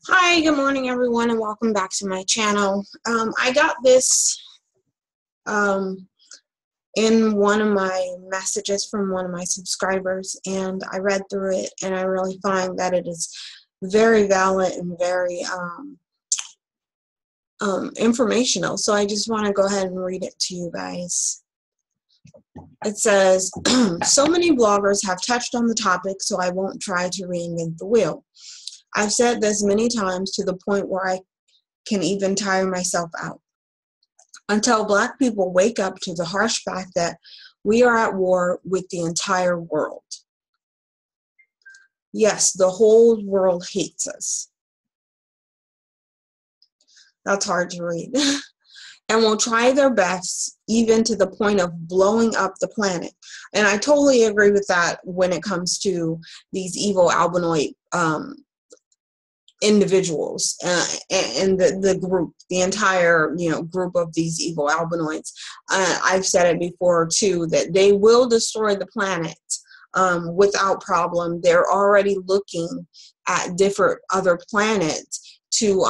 Hi, good morning everyone, and welcome back to my channel. I got this in one of my messages from one of my subscribers, and I read through it, and I really find that it is very valid and very informational. So I just want to go ahead and read it to you guys. It says, so many bloggers have touched on the topic, so I won't try to reinvent the wheel. I've said this many times to the point where I can even tire myself out. Until Black people wake up to the harsh fact that we are at war with the entire world. Yes, the whole world hates us. That's hard to read. And will try their best, even to the point of blowing up the planet. And I totally agree with that when it comes to these evil albinoid individuals and the group, the entire group of these evil albinoids. I've said it before too, that they will destroy the planet without problem. They're already looking at different other planets to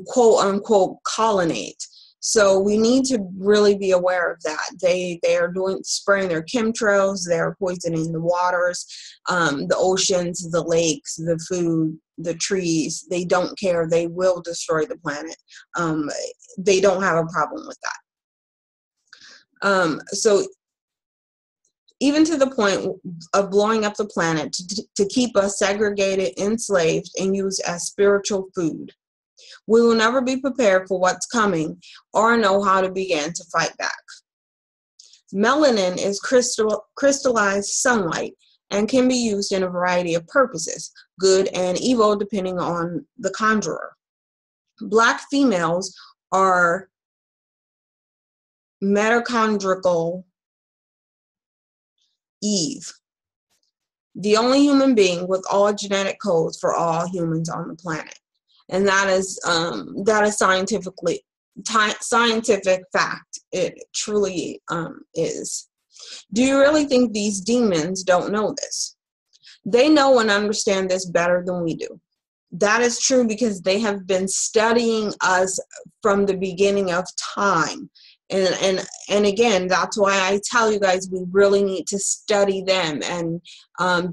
quote unquote colonate. So we need to really be aware of that. They are spraying their chemtrails. They're poisoning the waters, the oceans, the lakes, the food, the trees. They don't care. They will destroy the planet. They don't have a problem with that. So even to the point of blowing up the planet to keep us segregated, enslaved, and used as spiritual food. We will never be prepared for what's coming or know how to begin to fight back. Melanin is crystallized sunlight and can be used in a variety of purposes, good and evil depending on the conjurer. Black females are mitochondrial Eve, the only human being with all genetic codes for all humans on the planet. And that is scientific fact. It truly is. Do you really think these demons don't know this? They know and understand this better than we do. That is true because they have been studying us from the beginning of time. And again, that's why I tell you guys we really need to study them and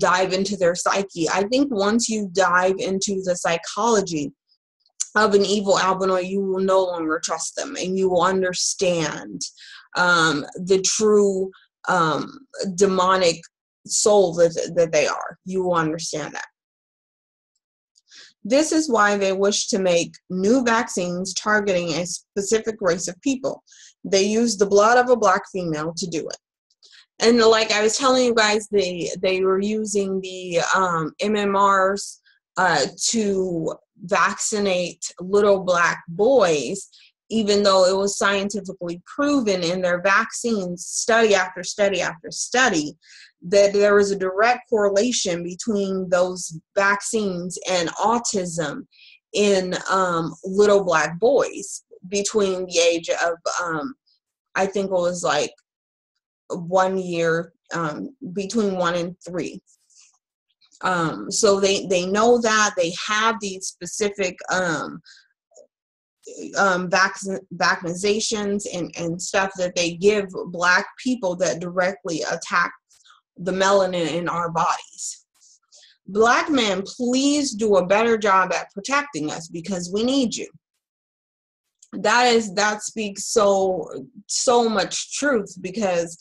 dive into their psyche. I think once you dive into the psychology of an evil albinoid, you will no longer trust them, and you will understand the true demonic soul that they are. You will understand that. This is why they wish to make new vaccines targeting a specific race of people. They use the blood of a Black female to do it. And like I was telling you guys, they were using the MMRs to vaccinate little Black boys, even though it was scientifically proven in their vaccines, study after study after study, that there was a direct correlation between those vaccines and autism in little Black boys between the age of, I think it was like 1 year, between 1 and 3. So they know that they have these specific vaccinations and stuff that they give Black people that directly attack the melanin in our bodies. Black men, please do a better job at protecting us because we need you. That speaks so much truth, because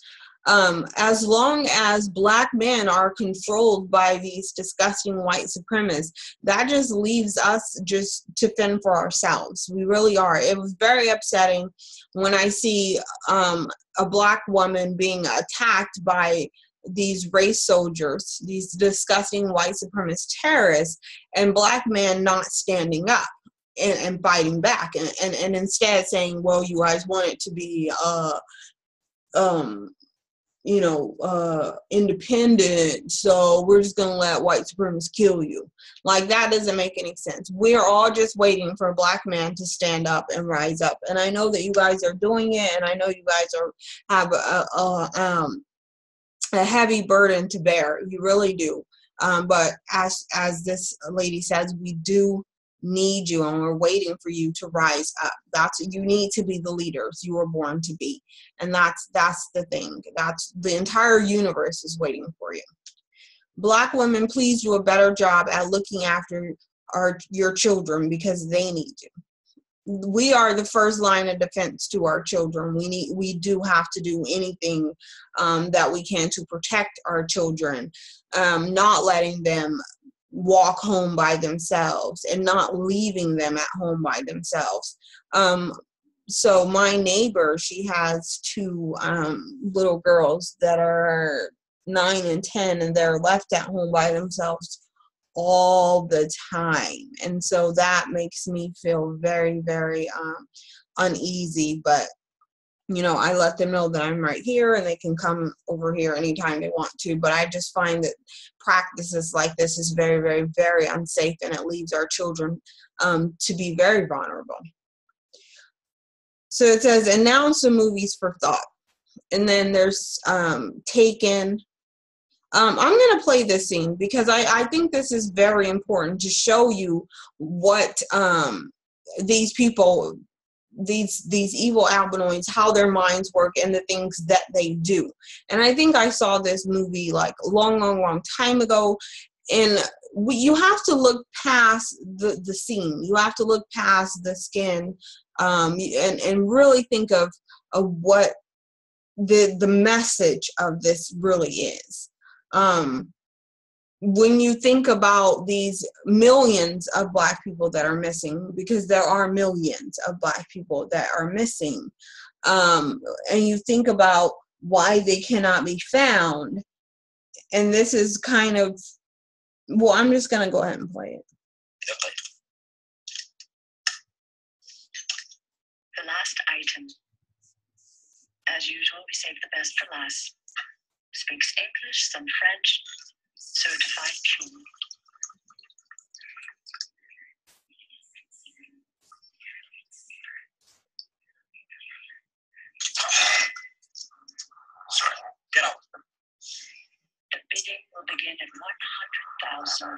as long as Black men are controlled by these disgusting white supremacists, that just leaves us just to fend for ourselves. We really are. It was very upsetting when I see a Black woman being attacked by these race soldiers, these disgusting white supremacist terrorists, and Black men not standing up and fighting back, and instead saying, well, you guys want it to be independent, so we're just gonna let white supremacists kill you. Like, that doesn't make any sense. We're all just waiting for a Black man to stand up and rise up, and I know that you guys are doing it, and I know you guys have a heavy burden to bear. You really do. But as this lady says, we do need you, and we're waiting for you to rise up. You need to be the leaders you were born to be. And that's the thing. That's the entire universe is waiting for you. Black women, please do a better job at looking after your children, because they need you. We are the first line of defense to our children. We do have to do anything that we can to protect our children, not letting them walk home by themselves and not leaving them at home by themselves. So my neighbor, she has two little girls that are 9 and 10, and they're left at home by themselves all the time. And so that makes me feel very, very uneasy. But I let them know that I'm right here, and they can come over here anytime they want to. But I just find that practices like this is very, very, very unsafe, and it leaves our children to be very vulnerable. So it says, and now some movies for thought. And then there's Taken. I'm going to play this scene because I think this is very important to show you what these people, these evil albinoids, how their minds work and the things that they do. And I think I saw this movie like a long time ago. And you have to look past the scene. You have to look past the skin and really think of what the message of this really is. When you think about these millions of Black people that are missing, because there are millions of Black people that are missing, and you think about why they cannot be found, and this is kind of, well, I'm just going to go ahead and play it. The last item. As usual, we save the best for last. Speaks English, some French, certified pure. Sorry, get out. The bidding will begin at 100,000.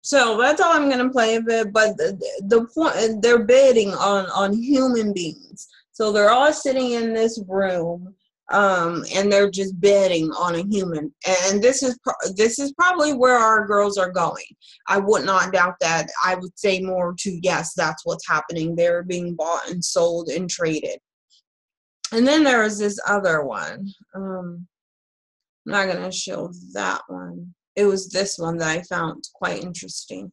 So that's all I'm going to play of it. But the point, they're bidding on human beings. So they're all sitting in this room, and they're just bidding on a human. And this is probably where our girls are going. I would not doubt that. I would say more to yes, that's what's happening. They're being bought and sold and traded. And then there is this other one. I'm not going to show that one. It was this one that I found quite interesting.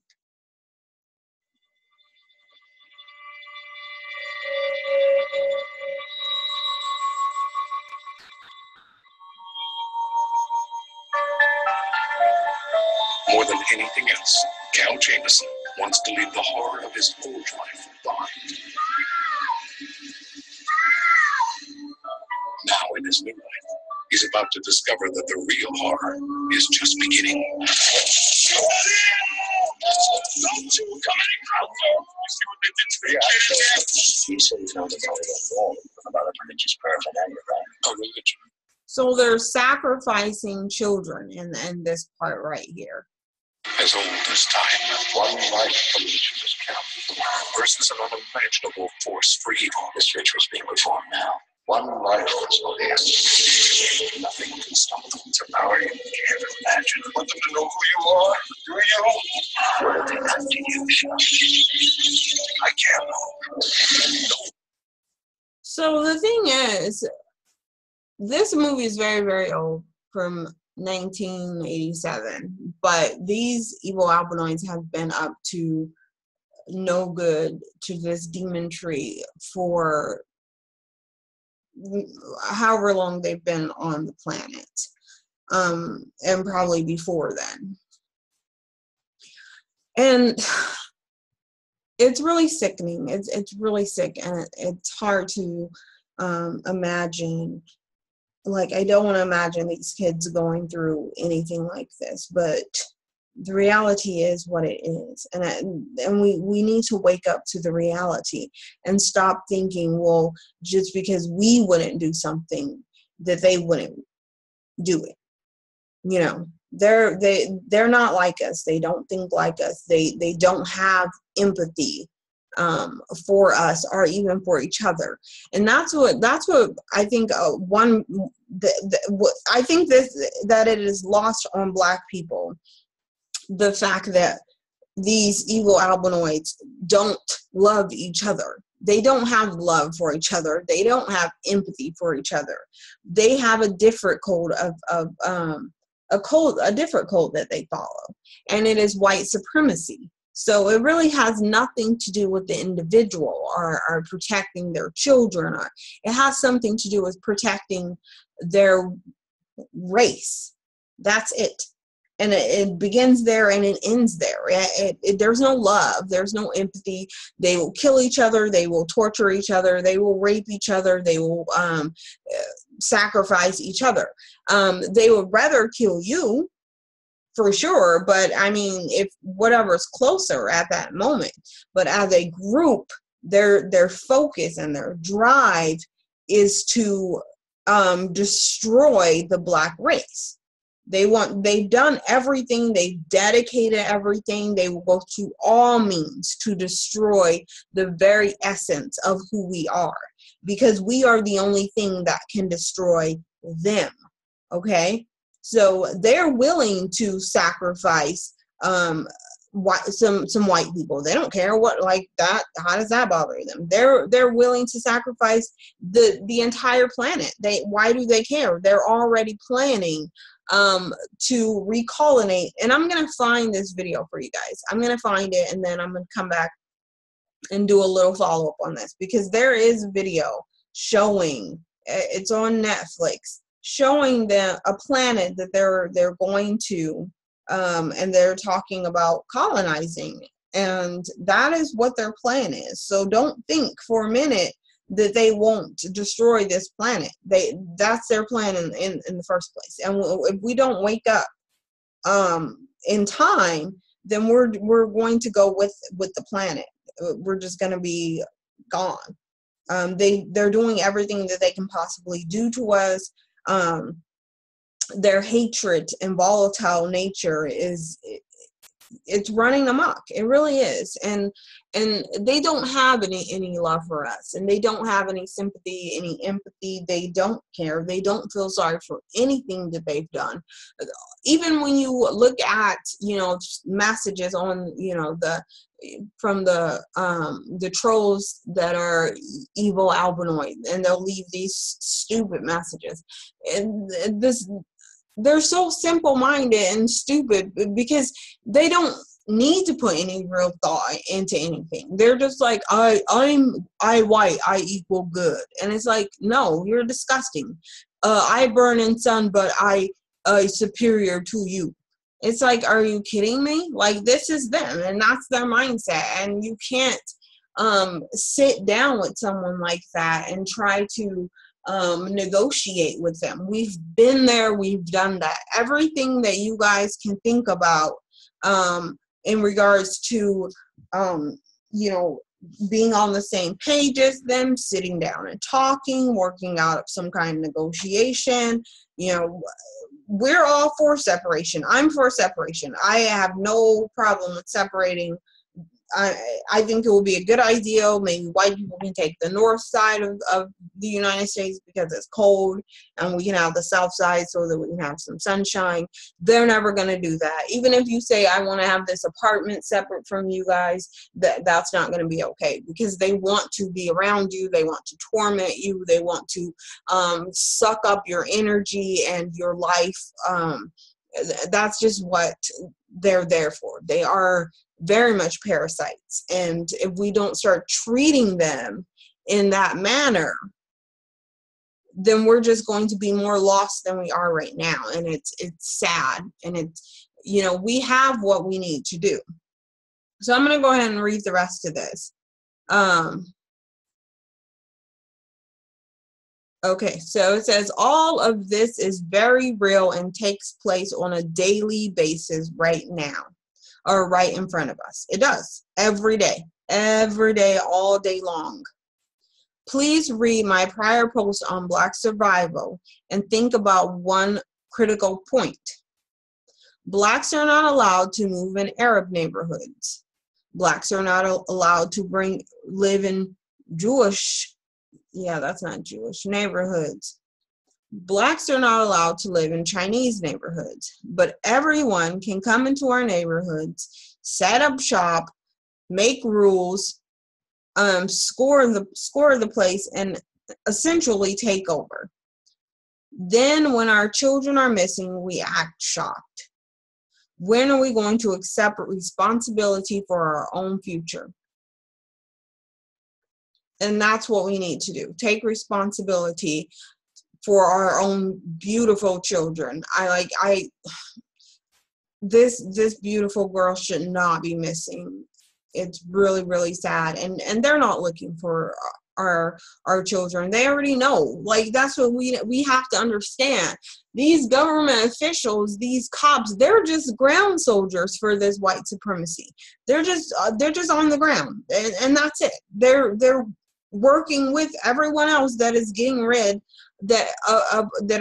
More than anything else, Cal Jameson wants to leave the horror of his old life behind. Now in his new life, he's about to discover that the real horror is just beginning. Don't you come any closer! You see what they did to the kid in there? He said he's not about a religious paraphernalia, right? A religion. So they're sacrificing children in this part right here. As old as time. One life from each of us counts. Versus an unimaginable force for evil. This church was being reformed now. One life is all they have. Nothing can stop them. It's a power you can't imagine. Want them to know who you are? Do you? What have they done to you, Sean? I can't know. So the thing is, this movie is very, very old, from 1987, but these evil albinoids have been up to no good to this demon tree for however long they've been on the planet, and probably before then. And it's really sickening. It's really sick, and it's hard to imagine. Like, I don't want to imagine these kids going through anything like this, but The reality is what it is. And we need to wake up to the reality and stop thinking, well, just because we wouldn't do something, that they wouldn't do it. You know, they're not like us. They don't think like us. They don't have empathy for us or even for each other. And that's what I think I think that it is lost on Black people, the fact that these evil albinoids don't love each other. They don't have love for each other. They don't have empathy for each other. They have a different code a different code that they follow, and it is white supremacy. So it really has nothing to do with the individual or protecting their children. Or it has something to do with protecting their race. That's it. And it begins there and it ends there. There's no love. There's no empathy. They will kill each other. They will torture each other. They will rape each other. They will sacrifice each other. They would rather kill you, for sure. But I mean, if whatever's closer at that moment. But as a group, their focus and their drive is to destroy the Black race. They've done everything, they've dedicated everything, they will go to all means to destroy the very essence of who we are, because we are the only thing that can destroy them. Okay? So they're willing to sacrifice some white people. They don't care what, like that. How does that bother them? They're willing to sacrifice the entire planet. Why do they care? They're already planning to recolonate. And I'm going to find this video for you guys. I'm going to find it, and then I'm going to come back and do a little follow-up on this, because there is a video showing, it's on Netflix, showing them a planet that they're going to, and they're talking about colonizing, and that is what their plan is. So don't think for a minute that they won't destroy this planet. That's their plan in the first place. And if we don't wake up in time, then we're going to go with the planet. We're just going to be gone. They're doing everything that they can possibly do to us. Their hatred and volatile nature it's running amok. It really is. And they don't have any love for us, and they don't have any sympathy, any empathy. They don't care. They don't feel sorry for anything that they've done. Even when you look at, messages on, from the trolls that are evil albinoid, and they'll leave these stupid messages. And they're so simple-minded and stupid, because they don't need to put any real thought into anything. They're just like, I white, I equal good. And it's like, no, you're disgusting. I burn in sun, but I superior to you. It's like, are you kidding me? Like, this is them, and that's their mindset. And you can't sit down with someone like that and try to negotiate with them. We've been there, we've done that. Everything that you guys can think about in regards to being on the same page as them, sitting down and talking, working out some kind of negotiation. We're all for separation. I'm for separation. I have no problem with separating. I think it will be a good idea. Maybe white people can take the north side of the United States because it's cold, and we can have the south side so that we can have some sunshine. They're never going to do that. Even if you say, I want to have this apartment separate from you guys, that's not going to be okay, because they want to be around you. They want to torment you. They want to suck up your energy and your life. That's just what they're there for. They are very much parasites, and if we don't start treating them in that manner, then we're just going to be more lost than we are right now. And it's sad, and it's, we have what we need to do. So I'm going to go ahead and read the rest of this. Okay, so it says all of this is very real and takes place on a daily basis right now, or right in front of us. It does, every day, all day long. Please read my prior post on Black survival and think about one critical point. Blacks are not allowed to move in Arab neighborhoods. Blacks are not allowed to live in Jewish, that's not Jewish, neighborhoods. Blacks are not allowed to live in Chinese neighborhoods, but everyone can come into our neighborhoods, set up shop, make rules, score the place, and essentially take over. Then when our children are missing, we act shocked. When are we going to accept responsibility for our own future? And that's what we need to do. Take responsibility for our own beautiful children. This beautiful girl should not be missing. It's really, really sad. And they're not looking for our children. They already know. Like, that's what we have to understand. These government officials, these cops, they're just ground soldiers for this white supremacy. They're just on the ground, and that's it. They're working with everyone else that is getting rid that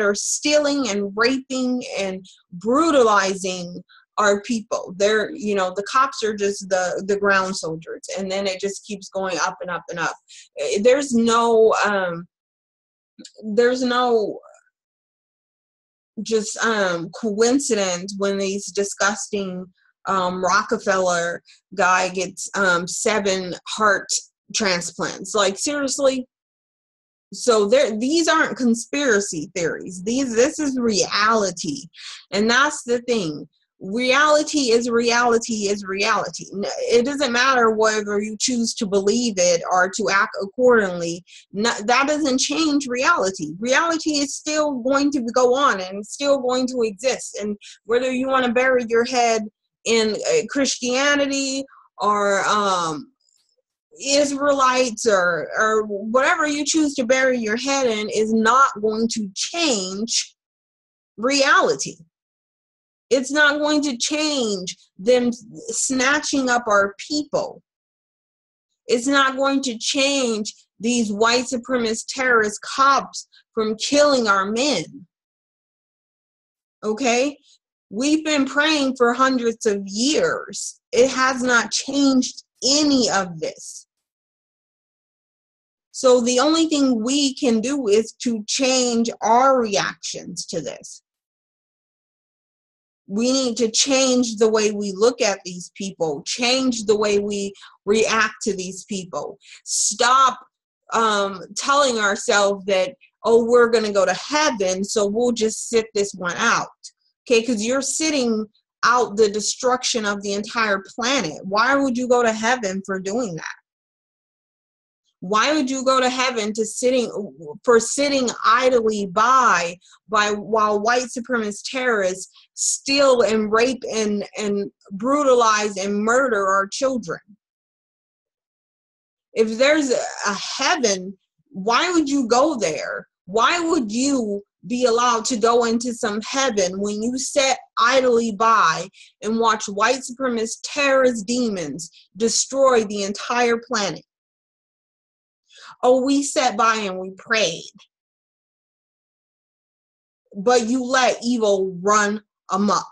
are stealing and raping and brutalizing our people. They're, the cops are just the ground soldiers, and then it just keeps going up and up and up. There's no just coincidence when these disgusting Rockefeller guy gets 7 heart transplants. Like, seriously. So these aren't conspiracy theories. This is reality. And that's the thing. Reality is reality is reality. It doesn't matter whether you choose to believe it or to act accordingly. That doesn't change reality. Reality is still going to go on and still going to exist. And whether you want to bury your head in Christianity or Israelites or whatever you choose to bury your head in is not going to change reality. It's not going to change them snatching up our people. It's not going to change these white supremacist terrorist cops from killing our men. Okay? We've been praying for hundreds of years. It has not changed any of this. So the only thing we can do is to change our reactions to this. We need to change the way we look at these people, change the way we react to these people. Stop telling ourselves that, oh, we're going to go to heaven, so we'll just sit this one out. Okay, because you're sitting out the destruction of the entire planet. Why would you go to heaven for doing that? Why would you go to heaven for sitting idly by while white supremacist terrorists steal and rape and brutalize and murder our children? If there's a heaven, why would you go there? Why would you be allowed to go into some heaven when you sat idly by and watch white supremacist terrorist demons destroy the entire planet? Oh, we sat by and we prayed. But you let evil run amok.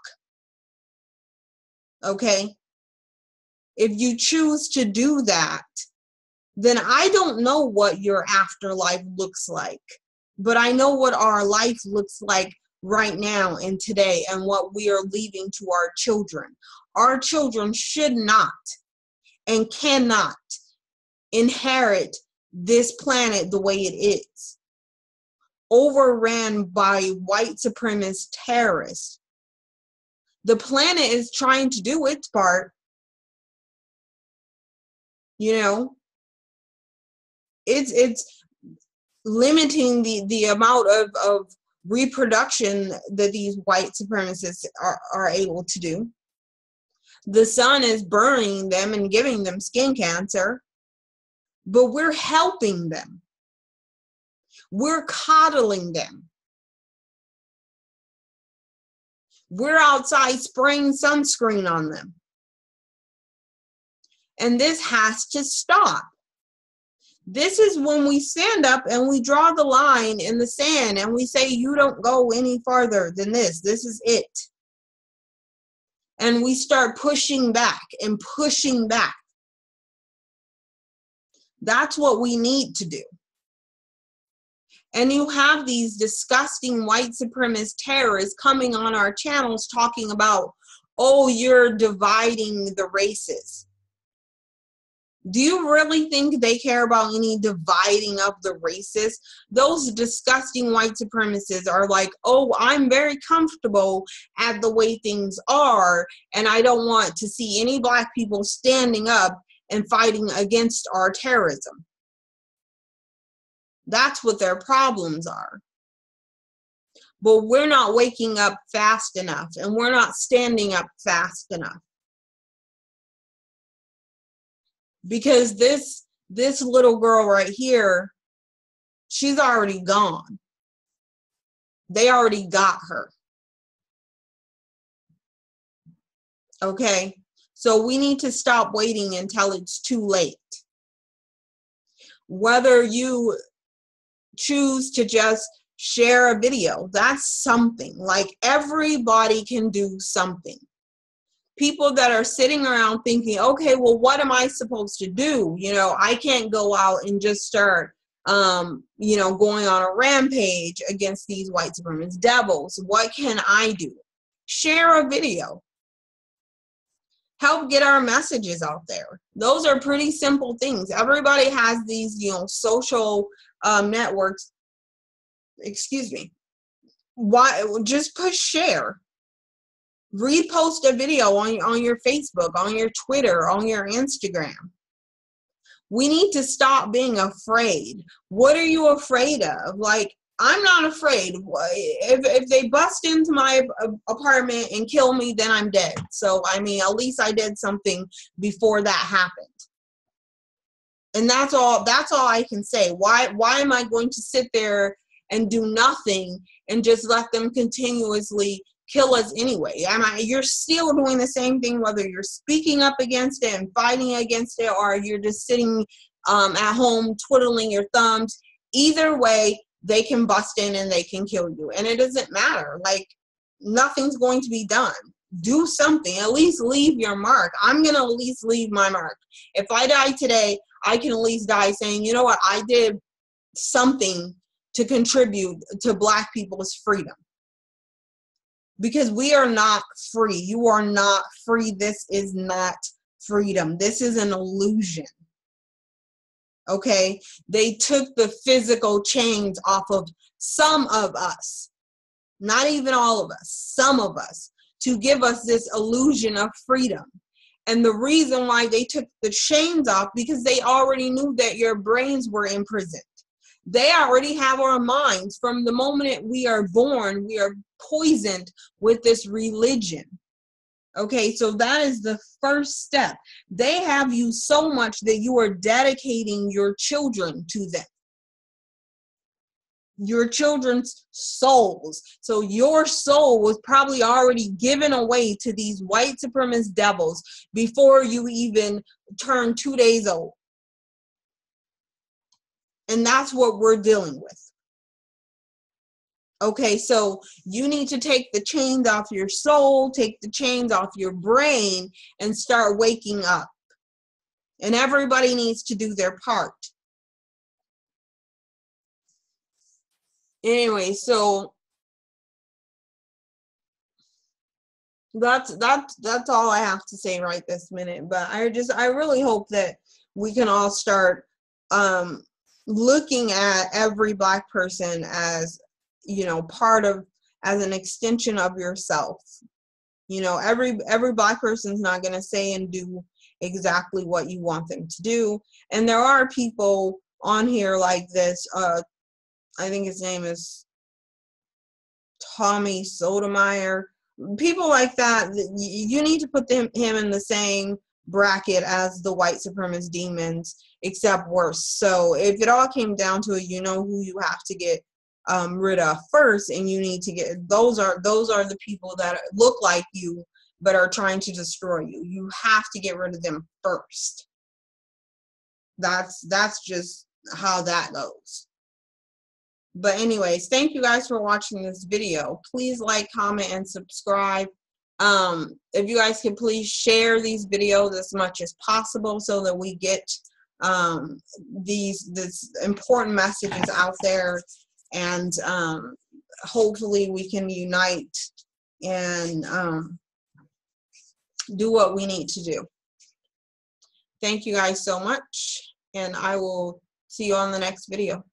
Okay? If you choose to do that, then I don't know what your afterlife looks like. But I know what our life looks like right now and today and what we are leaving to our children. Our children should not and cannot inherit this planet the way it is, overran by white supremacist terrorists. The planet is trying to do its part. It's limiting the amount of reproduction that these white supremacists are able to do. The sun is burning them and giving them skin cancer. But we're helping them. We're coddling them. We're outside spraying sunscreen on them. And this has to stop. This is when we stand up and we draw the line in the sand and we say, you don't go any farther than this. This is it. And we start pushing back and pushing back. That's what we need to do. And you have these disgusting white supremacist terrorists coming on our channels talking about, oh, you're dividing the races. Do you really think they care about any dividing of the races? Those disgusting white supremacists are like, oh, I'm very comfortable at the way things are, and I don't want to see any black people standing up and fighting against our terrorism. That's what their problems are. But we're not waking up fast enough, and we're not standing up fast enough. Because this little girl right here, she's already gone. They already got her. Okay? So we need to stop waiting until it's too late. Whether you choose to just share a video, that's something. Like, everybody can do something. People that are sitting around thinking, okay, well, what am I supposed to do? You know, I can't go out and just start, you know, going on a rampage against these white supremacist devils. What can I do? Share a video. Help get our messages out there. Those are pretty simple things. Everybody has these, you know, social networks. Excuse me. Why? Just push share. Repost a video on your Facebook, on your Twitter, on your Instagram. We need to stop being afraid. What are you afraid of? Like, I'm not afraid. If they bust into my apartment and kill me, then I'm dead. So, I mean, at least I did something before that happened. And that's all I can say. Why am I going to sit there and do nothing and just let them continuously kill us anyway? You're still doing the same thing, whether you're speaking up against it and fighting against it, or you're just sitting at home twiddling your thumbs. Either way, they can bust in and they can kill you. And it doesn't matter. Like, nothing's going to be done. Do something. At least leave your mark. I'm going to at least leave my mark. If I die today, I can at least die saying, you know what, I did something to contribute to Black people's freedom. Because we are not free. You are not free. This is not freedom. This is an illusion. Okay? They took the physical chains off of some of us. Not even all of us. Some of us. To give us this illusion of freedom. And the reason why they took the chains off, because they already knew that your brains were imprisoned. They already have our minds. From the moment we are born, we are poisoned with this religion. Okay, so that is the first step. They have you so much that you are dedicating your children to them. Your children's souls. So your soul was probably already given away to these white supremacist devils before you even turned 2 days old. And that's what we're dealing with. Okay, so you need to take the chains off your soul, take the chains off your brain, and start waking up. And everybody needs to do their part. Anyway, so that's all I have to say right this minute. But I really hope that we can all start looking at every Black person as, you know, as an extension of yourself. You know, every Black person's not going to say and do exactly what you want them to do. And there are people on here like this. I think his name is Tommy Sotomayor. People like that, you need to put him in the same bracket as the white supremacist demons, except worse. So if it all came down to it, you know who you have to get rid of first, and you need to get those are the people that look like you but are trying to destroy you. You have to get rid of them first. That's just how that goes. But anyways, thank you guys for watching this video. Please like, comment, and subscribe. If you guys can please share these videos as much as possible so that we get this important messages out there, and hopefully we can unite and do what we need to do. Thank you guys so much, and I will see you on the next video.